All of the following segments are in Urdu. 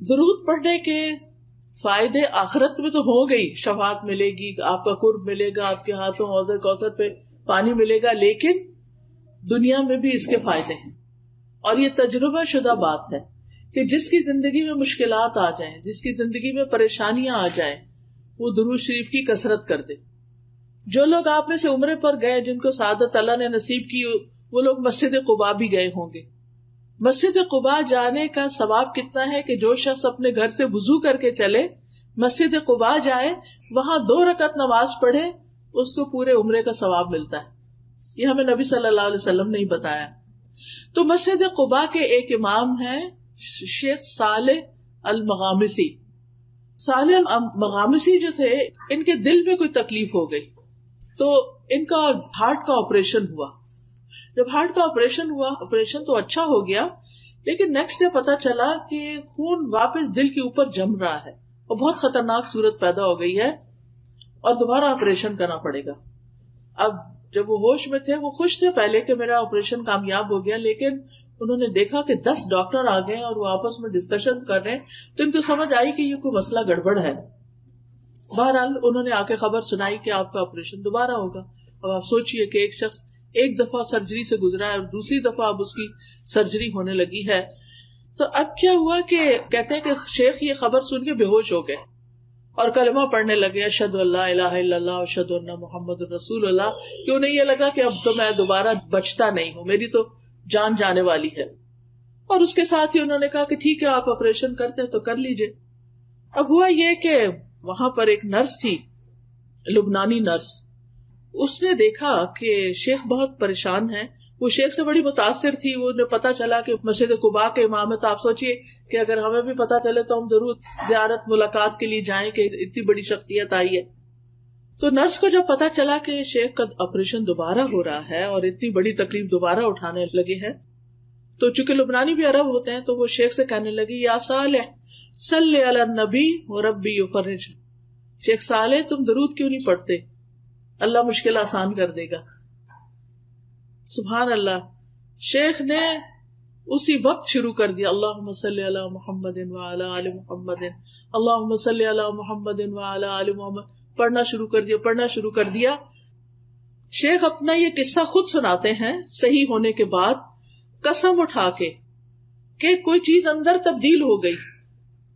درود پڑھنے کے فائدے آخرت میں تو ہو گئی، شفاعت ملے گی، آپ کا قرب ملے گا، آپ کے ہاتھوں حوض کوثر پہ پانی ملے گا، لیکن دنیا میں بھی اس کے فائدے ہیں. اور یہ تجربہ شدہ بات ہے کہ جس کی زندگی میں مشکلات آ جائیں، جس کی زندگی میں پریشانیاں آ جائیں، وہ درود شریف کی کثرت کر دے. جو لوگ آپ میں سے عمرے پر گئے، جن کو سعادت اللہ نے نصیب کی، وہ لوگ مسجد قباء بھی گئے ہوں گے. مسجد قباء جانے کا ثواب کتنا ہے کہ جو شخص اپنے گھر سے وضو کر کے چلے، مسجد قباء جائے، وہاں 2 رکعت نماز پڑھے، اس کو پورے عمرے کا ثواب ملتا ہے. یہ ہمیں نبی صلی اللہ علیہ وسلم نے ہی بتایا. تو مسجد قباء کے ایک امام ہیں شیخ صالح المغامسی. صالح المغامسی جو تھے، ان کے دل میں کوئی تکلیف ہو گئی تو ان کا ہارٹ کا آپریشن ہوا. جب ہارٹ کا آپریشن ہوا، آپریشن تو اچھا ہو گیا، لیکن نیکسٹ ڈے پتا چلا کہ خون واپس دل کے اوپر جم رہا ہے اور بہت خطرناک صورت پیدا ہو گئی ہے اور دوبارہ آپریشن کرنا پڑے گا. اب جب وہ ہوش میں تھے، وہ خوش تھے پہلے کہ میرا آپریشن کامیاب ہو گیا، لیکن انہوں نے دیکھا کہ 10 ڈاکٹر آ گئے اور وہ آپس میں ڈسکشن کر رہے ہیں، تو ان کو سمجھ آئی کہ یہ کوئی مسئلہ گڑبڑ ہے. بہرحال انہوں نے آ کے خبر سنائی کہ آپ کا آپریشن دوبارہ ہوگا. اب آپ سوچئے کہ ایک شخص ایک دفعہ سرجری سے گزرا ہے اور دوسری دفعہ اب اس کی سرجری ہونے لگی ہے. تو اب کیا ہوا کہ کہتے ہیں کہ شیخ یہ خبر سن کے بے ہوش ہو گئے اور کلمہ پڑھنے لگے، اشہد ان لا الہ الا اللہ اشہد ان محمد رسول اللہ. کہ انہیں یہ لگا کہ اب تو میں دوبارہ بچتا نہیں ہوں، میری تو جان جانے والی ہے. اور اس کے ساتھ ہی انہوں نے کہا کہ ٹھیک ہے، آپ آپریشن کرتے ہیں تو کر لیجئے. اب ہوا یہ کہ وہاں پر ایک نرس تھی، لبنانی نرس. اس نے دیکھا کہ شیخ بہت پریشان ہے. وہ شیخ سے بڑی متاثر تھی. وہ پتا چلا کہ مسجد قباء کے امام ہے، تو آپ سوچئے کہ اگر ہمیں بھی پتا چلے تو ہم ضرور زیارت ملاقات کے لیے جائیں کہ اتنی بڑی شخصیت آئی ہے. تو نرس کو جب پتا چلا کہ شیخ کا آپریشن دوبارہ ہو رہا ہے اور اتنی بڑی تکلیف دوبارہ اٹھانے لگے ہیں، تو چونکہ لبنانی بھی عرب ہوتے ہیں، تو وہ شیخ سے کہنے لگی، یا صالح صلی علی النبی وربی یفرج. شیخ صالح تم درود کیوں نہیں پڑھتے؟ اللہ مشکل آسان کر دے گا. سبحان اللہ. شیخ نے اسی وقت شروع کر دیا، اللہم صلی علی محمد وعلی آل محمد، اللہم صلی علی محمد وعلی آل محمد. پڑھنا شروع کر دیا. شیخ اپنا یہ قصہ خود سناتے ہیں صحیح ہونے کے بعد، قسم اٹھا کے کہ کوئی چیز اندر تبدیل ہو گئی.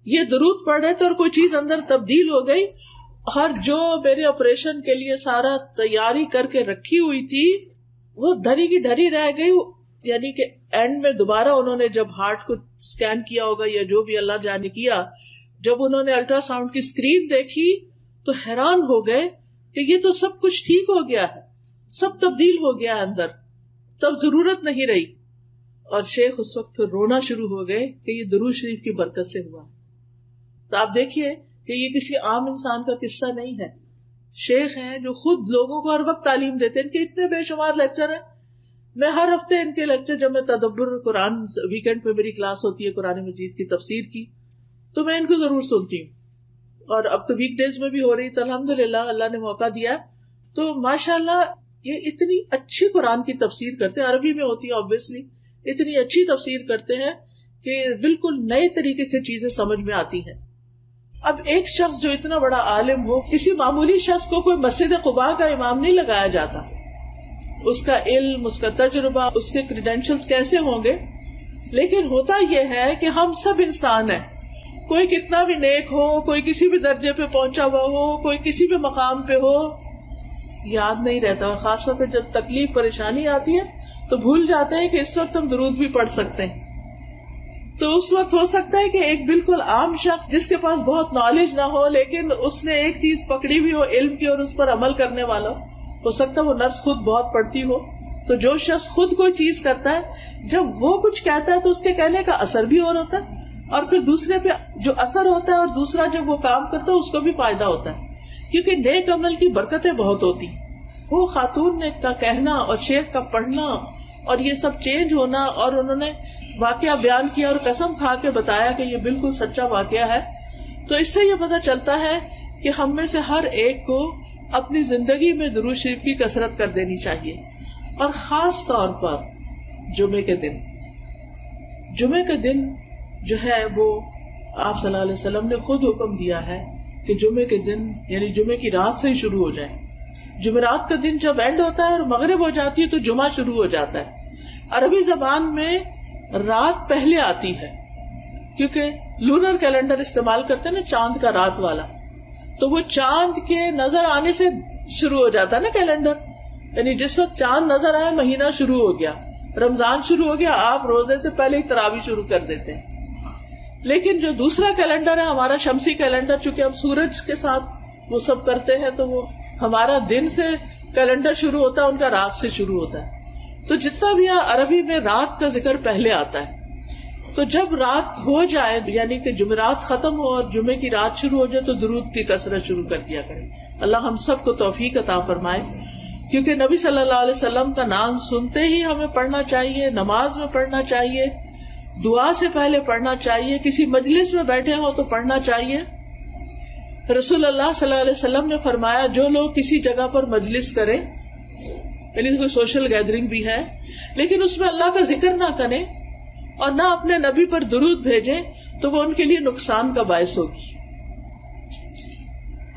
یہ درود پڑھ رہے تھے اور کوئی چیز اندر تبدیل ہو گئی. اور جو میرے آپریشن کے لیے سارا تیاری کر کے رکھی ہوئی تھی، وہ دھری کی دھری رہ گئی. یعنی کہ اینڈ میں دوبارہ انہوں نے جب ہارٹ کو سکین کیا ہوگا یا جو بھی اللہ جانے کیا، جب انہوں نے الٹرا ساؤنڈ کی اسکرین دیکھی تو حیران ہو گئے کہ یہ تو سب کچھ ٹھیک ہو گیا ہے، سب تبدیل ہو گیا ہے اندر، تب ضرورت نہیں رہی. اور شیخ اس وقت پھر رونا شروع ہو گئے کہ یہ درود شریف کی برکت سے ہوا. تو آپ دیکھیے کہ یہ کسی عام انسان کا قصہ نہیں ہے. شیخ ہیں جو خود لوگوں کو ہر وقت تعلیم دیتے ہیں. ان کے اتنے بے شمار لیکچر ہیں. میں ہر ہفتے ان کے لیکچر، جب میں تدبر قرآن ویکینڈ پہ میری کلاس ہوتی ہے قرآن مجید کی تفسیر کی، تو میں ان کو ضرور سنتی ہوں. اور اب تو ویک ڈیز میں بھی ہو رہی، تو الحمدللہ اللہ نے موقع دیا. تو ماشاءاللہ یہ اتنی اچھی قرآن کی تفسیر کرتے ہیں، عربی میں ہوتی ہے obviously، اتنی اچھی تفسیر کرتے ہیں کہ بالکل نئے طریقے سے چیزیں سمجھ میں آتی ہیں. اب ایک شخص جو اتنا بڑا عالم ہو، کسی معمولی شخص کو کوئی مسجد قباء کا امام نہیں لگایا جاتا. اس کا علم، اس کا تجربہ، اس کے کریڈینشلز کیسے ہوں گے. لیکن ہوتا یہ ہے کہ ہم سب انسان ہیں. کوئی کتنا بھی نیک ہو، کوئی کسی بھی درجے پہ پہنچا ہوا ہو، کوئی کسی بھی مقام پہ ہو، یاد نہیں رہتا. اور خاص طور پہ جب تکلیف پریشانی آتی ہے تو بھول جاتے ہیں کہ اس وقت ہم درود بھی پڑھ سکتے ہیں. تو اس وقت ہو سکتا ہے کہ ایک بالکل عام شخص جس کے پاس بہت نالج نہ ہو، لیکن اس نے ایک چیز پکڑی ہوئی ہو علم کی اور اس پر عمل کرنے والا ہو سکتا ہے وہ نرس خود بہت پڑھتی ہو. تو جو شخص خود کوئی چیز کرتا ہے، جب وہ کچھ کہتا ہے تو اس کے کہنے کا اثر بھی اور ہوتا ہے، اور پھر دوسرے پہ جو اثر ہوتا ہے اور دوسرا جب وہ کام کرتا ہے اس کو بھی فائدہ ہوتا ہے. کیونکہ نیک عمل کی برکتیں بہت ہوتی. وہ خاتون نے کا کہنا اور شیخ کا پڑھنا اور یہ سب چینج ہونا، اور انہوں نے واقعہ بیان کیا اور قسم کھا کے بتایا کہ یہ بالکل سچا واقعہ ہے. تو اس سے یہ پتہ چلتا ہے کہ ہم میں سے ہر ایک کو اپنی زندگی میں درود شریف کی کثرت کر دینی چاہیے. اور خاص طور پر جمعے کے دن جو ہے وہ آپ صلی اللہ علیہ وسلم نے خود حکم دیا ہے کہ جمعے کے دن یعنی جمعے کی رات سے ہی شروع ہو جائے. جمعرات کا دن جب اینڈ ہوتا ہے اور مغرب ہو جاتی ہے تو جمعہ شروع ہو جاتا ہے. عربی زبان میں رات پہلے آتی ہے کیونکہ لونر کیلنڈر استعمال کرتے ہیں نا، چاند کا رات والا، تو وہ چاند کے نظر آنے سے شروع ہو جاتا ہے نا کیلنڈر. یعنی جس وقت چاند نظر آئے مہینہ شروع ہو گیا، رمضان شروع ہو گیا، آپ روزے سے پہلے ہی تراویح شروع کر دیتے ہیں. لیکن جو دوسرا کیلنڈر ہے ہمارا شمسی کیلنڈر، چونکہ ہم سورج کے ساتھ وہ سب کرتے ہیں تو وہ ہمارا دن سے کیلنڈر شروع ہوتا ہے، ان کا رات سے شروع ہوتا ہے. تو جتنا بھی عربی میں رات کا ذکر پہلے آتا ہے. تو جب رات ہو جائے یعنی کہ جمعرات ختم ہو اور جمعے کی رات شروع ہو جائے تو درود کی کثرت شروع کر دیا کریں. اللہ ہم سب کو توفیق عطا فرمائے، کیونکہ نبی صلی اللہ علیہ وسلم کا نام سنتے ہی ہمیں پڑھنا چاہیے، نماز میں پڑھنا چاہیے، دعا سے پہلے پڑھنا چاہیے، کسی مجلس میں بیٹھے ہو تو پڑھنا چاہیے. رسول اللہ صلی اللہ علیہ وسلم نے فرمایا جو لوگ کسی جگہ پر مجلس کریں، یعنی کوئی سوشل گیدرنگ بھی ہے لیکن اس میں اللہ کا ذکر نہ کریں اور نہ اپنے نبی پر درود بھیجیں تو وہ ان کے لیے نقصان کا باعث ہوگی.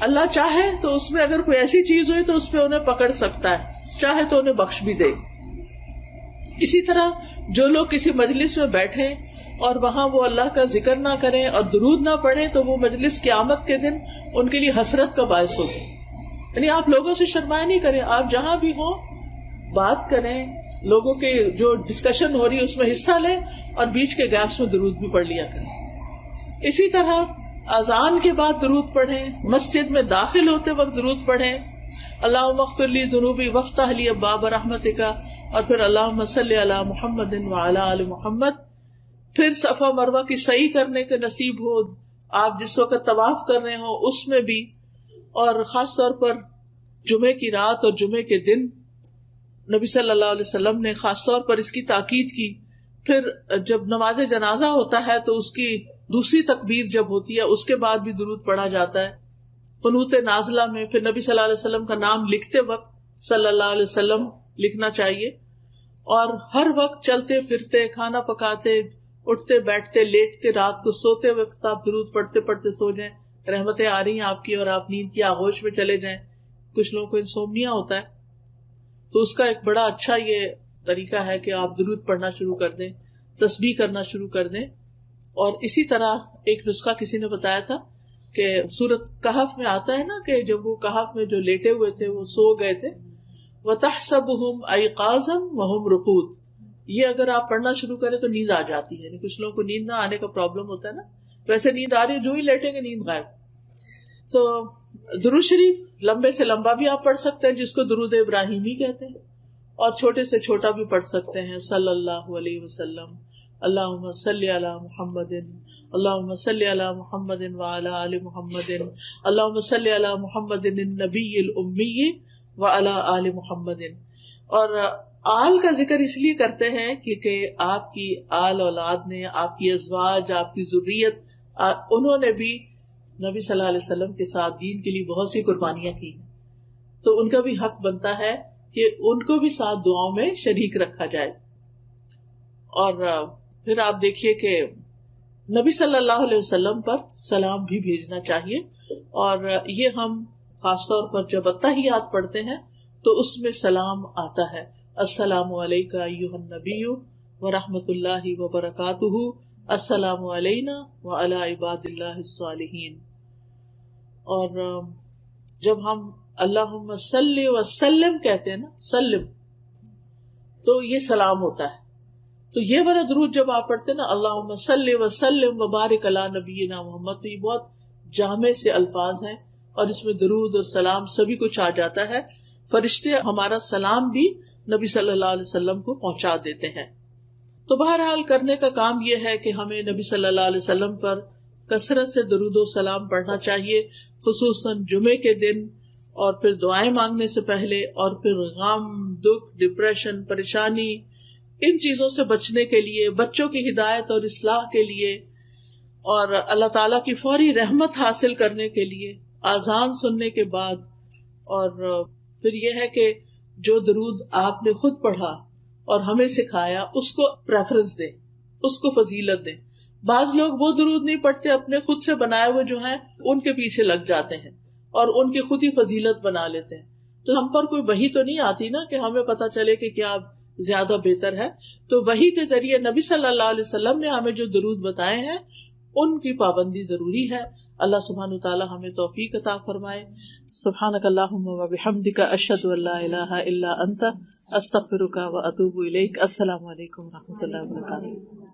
اللہ چاہے تو اس میں اگر کوئی ایسی چیز ہوئی تو اس پہ انہیں پکڑ سکتا ہے، چاہے تو انہیں بخش بھی دے. اسی طرح جو لوگ کسی مجلس میں بیٹھیں اور وہاں وہ اللہ کا ذکر نہ کریں اور درود نہ پڑھیں تو وہ مجلس قیامت کے دن ان کے لیے حسرت کا باعث ہوگی. یعنی آپ لوگوں سے شرمائے نہیں کریں، آپ جہاں بھی ہوں بات کریں، لوگوں کے جو ڈسکشن ہو رہی ہے اس میں حصہ لیں اور بیچ کے گیپس میں درود بھی پڑھ لیا کریں. اسی طرح اذان کے بعد درود پڑھیں، مسجد میں داخل ہوتے وقت درود پڑھیں، اللہم اغفر لی ذنوبی وافتح لی ابواب رحمتک، اور پھر اللہم صلی علی محمد وعلی آل محمد. پھر صفا مروہ کی سعی کرنے کے نصیب ہو، آپ جس وقت طواف کر رہے ہوں اس میں بھی، اور خاص طور پر جمعے کی رات اور جمعے کے دن نبی صلی اللہ علیہ وسلم نے خاص طور پر اس کی تاکید کی. پھر جب نماز جنازہ ہوتا ہے تو اس کی دوسری تکبیر جب ہوتی ہے اس کے بعد بھی درود پڑھا جاتا ہے. قنوت نازلہ میں پھر نبی صلی اللہ علیہ وسلم کا نام لکھتے وقت صلی اللہ علیہ وسلم لکھنا چاہیے، اور ہر وقت چلتے پھرتے، کھانا پکاتے، اٹھتے بیٹھتے، لیٹتے، رات کو سوتے وقت آپ درود پڑھتے پڑھتے سو جائیں، رحمتیں آ رہی ہیں آپ کی اور آپ نیند کی آغوش میں چلے جائیں. کچھ لوگوں کو انسومنیا ہوتا ہے تو اس کا ایک بڑا اچھا یہ طریقہ ہے کہ آپ درود پڑھنا شروع کر دیں، تسبیح کرنا شروع کر دیں. اور اسی طرح ایک نسخہ کسی نے بتایا تھا کہ سورۃ کہف میں آتا ہے نا کہ جب وہ کہف میں جو لیٹے ہوئے تھے وہ سو گئے تھے، وَتَحْسَبُهُمْ أَيْقَاظًا وَهُمْ رُقُودٌ، یہ اگر آپ پڑھنا شروع کریں تو نیند آ جاتی ہے. کچھ لوگوں کو نیند نہ آنے کا پرابلم ہوتا ہے نا، ویسے نیند آ رہی ہے جو ہی لیٹیں گے نیند غائب. تو درود شریف لمبے سے لمبا بھی آپ پڑھ سکتے ہیں جس کو درود ابراہیمی کہتے ہیں، اور چھوٹے سے چھوٹا بھی پڑھ سکتے ہیں، صلی اللہ علیہ وسلم، اللہم صلی علی محمد، اللہم صلی علی محمد وعلی آل محمد، اللہم صلی علی محمد النبی الامی وعلی آل محمد. اور آل کا ذکر اس لیے کرتے ہیں کیونکہ آپ کی آل اولاد نے، آپ کی ازواج، آپ کی ذریت، انہوں نے بھی نبی صلی اللہ علیہ وسلم کے ساتھ دین کے لیے بہت سی قربانیاں کی، تو ان کا بھی حق بنتا ہے کہ ان کو بھی ساتھ دعاؤں میں شریک رکھا جائے. اور پھر آپ دیکھیے کہ نبی صلی اللہ علیہ وسلم پر سلام بھی بھیجنا چاہیے، اور یہ ہم خاص طور پر جب اتحیات پڑھتے ہیں تو اس میں سلام آتا ہے، السلام علیکہ ایھا النبی ورحمۃ اللہ وبرکاتہ، السلام علینا وعلی عباد اللہ الصالحین. اور جب ہم اللہم صلی وسلم کہتے ہیں نا، سلم، تو یہ سلام ہوتا ہے. تو یہ والا درود جب آپ پڑھتے ہیں نا، اللہم صلی وسلم وبارک علی نبینا محمد، تو یہ بہت جامع سے الفاظ ہیں اور اس میں درود اور سلام سبھی کچھ آ جاتا ہے. فرشتے ہمارا سلام بھی نبی صلی اللہ علیہ وسلم کو پہنچا دیتے ہیں. تو بہرحال کرنے کا کام یہ ہے کہ ہمیں نبی صلی اللہ علیہ وسلم پر کثرت سے درود و سلام پڑھنا چاہیے، خصوصاً جمعے کے دن، اور پھر دعائیں مانگنے سے پہلے، اور پھر غم، دکھ، ڈپریشن، پریشانی، ان چیزوں سے بچنے کے لیے، بچوں کی ہدایت اور اصلاح کے لیے، اور اللہ تعالیٰ کی فوری رحمت حاصل کرنے کے لیے آذان سننے کے بعد. اور پھر یہ ہے کہ جو درود آپ نے خود پڑھا اور ہمیں سکھایا اس کو پریفرنس دیں، اس کو فضیلت دیں. بعض لوگ وہ درود نہیں پڑھتے، اپنے خود سے بنائے ہوئے جو ہیں ان کے پیچھے لگ جاتے ہیں اور ان کی خود ہی فضیلت بنا لیتے ہیں. تو ہم پر کوئی وحی تو نہیں آتی نا کہ ہمیں پتا چلے کہ کیا زیادہ بہتر ہے. تو وحی کے ذریعے نبی صلی اللہ علیہ وسلم نے ہمیں جو درود بتائے ہیں ان کی پابندی ضروری ہے. اللہ سبحانہ تعالی ہمیں توفیق عطا فرمائے. سبحانک اللہم و بحمدک، اشہد ان لا الہ الا انت، استغفرک و اتوب الیک. السلام علیکم و رحمۃ اللہ وبرکاتہ.